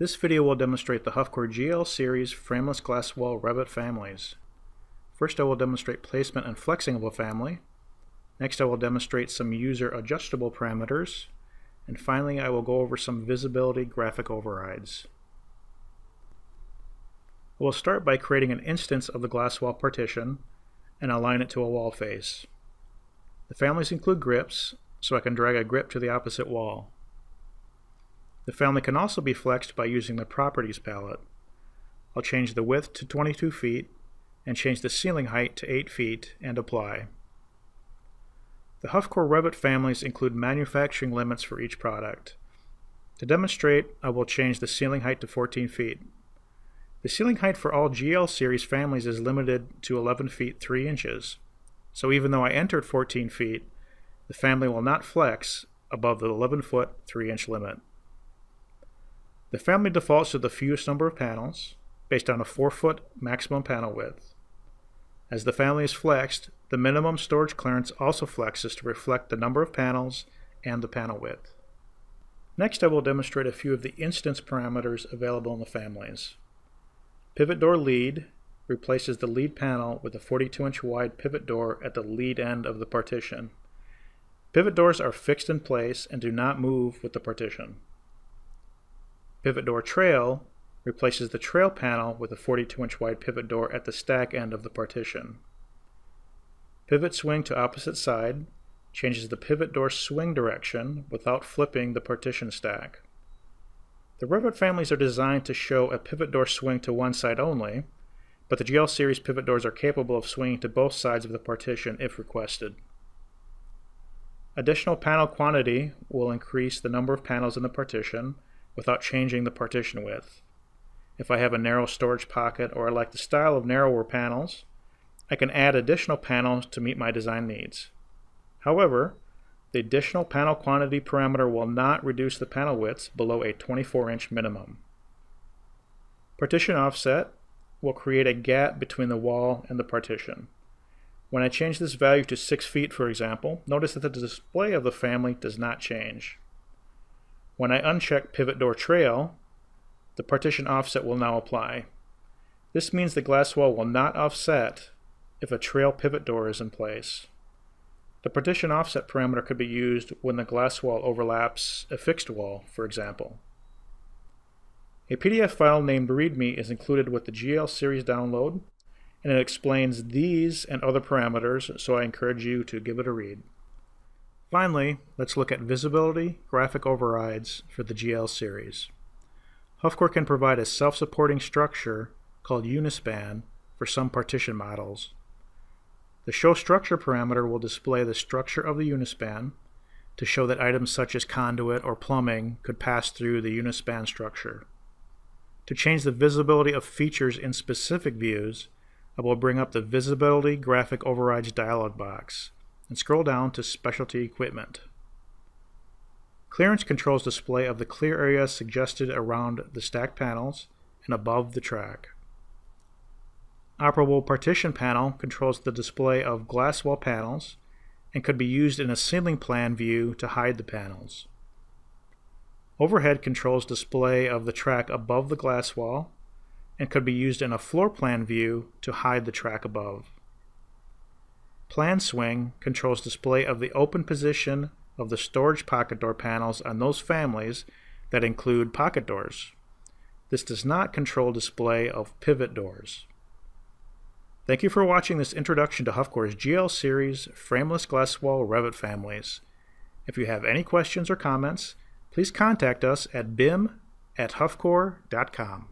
This video will demonstrate the Hufcor GL series frameless glass wall Revit families. First I will demonstrate placement and flexing of a family. Next I will demonstrate some user adjustable parameters. And finally I will go over some visibility graphic overrides. I will start by creating an instance of the glass wall partition and align it to a wall face. The families include grips, so I can drag a grip to the opposite wall. The family can also be flexed by using the Properties palette. I'll change the width to 22 feet and change the ceiling height to 8 feet and apply. The Hufcor Revit families include manufacturing limits for each product. To demonstrate, I will change the ceiling height to 14 feet. The ceiling height for all GL series families is limited to 11 feet 3 inches. So even though I entered 14 feet, the family will not flex above the 11 foot 3 inch limit. The family defaults to the fewest number of panels, based on a 4-foot maximum panel width. As the family is flexed, the minimum storage clearance also flexes to reflect the number of panels and the panel width. Next I will demonstrate a few of the instance parameters available in the families. Pivot door lead replaces the lead panel with a 42-inch wide pivot door at the lead end of the partition. Pivot doors are fixed in place and do not move with the partition. Pivot door trail replaces the trail panel with a 42-inch wide pivot door at the stack end of the partition. Pivot swing to opposite side changes the pivot door swing direction without flipping the partition stack. The Revit families are designed to show a pivot door swing to one side only, but the GL series pivot doors are capable of swinging to both sides of the partition if requested. Additional panel quantity will increase the number of panels in the partition without changing the partition width. If I have a narrow storage pocket or I like the style of narrower panels, I can add additional panels to meet my design needs. However, the additional panel quantity parameter will not reduce the panel widths below a 24-inch minimum. Partition offset will create a gap between the wall and the partition. When I change this value to 6 feet, for example, notice that the display of the family does not change. When I uncheck Pivot Door Trail, the partition offset will now apply. This means the glass wall will not offset if a trail pivot door is in place. The partition offset parameter could be used when the glass wall overlaps a fixed wall, for example. A PDF file named README is included with the GL series download, and it explains these and other parameters, so I encourage you to give it a read. Finally, let's look at visibility graphic overrides for the GL series. Hufcor can provide a self-supporting structure called Unispan for some partition models. The Show Structure parameter will display the structure of the Unispan to show that items such as conduit or plumbing could pass through the Unispan structure. To change the visibility of features in specific views, I will bring up the Visibility Graphic Overrides dialog box and scroll down to Specialty Equipment. Clearance controls display of the clear area suggested around the stacked panels and above the track. Operable Partition panel controls the display of glass wall panels and could be used in a ceiling plan view to hide the panels. Overhead controls display of the track above the glass wall and could be used in a floor plan view to hide the track above. Plan Swing controls display of the open position of the storage pocket door panels on those families that include pocket doors. This does not control display of pivot doors. Thank you for watching this introduction to Hufcor's GL series frameless glass wall Revit families. If you have any questions or comments, please contact us at bim@hufcor.com.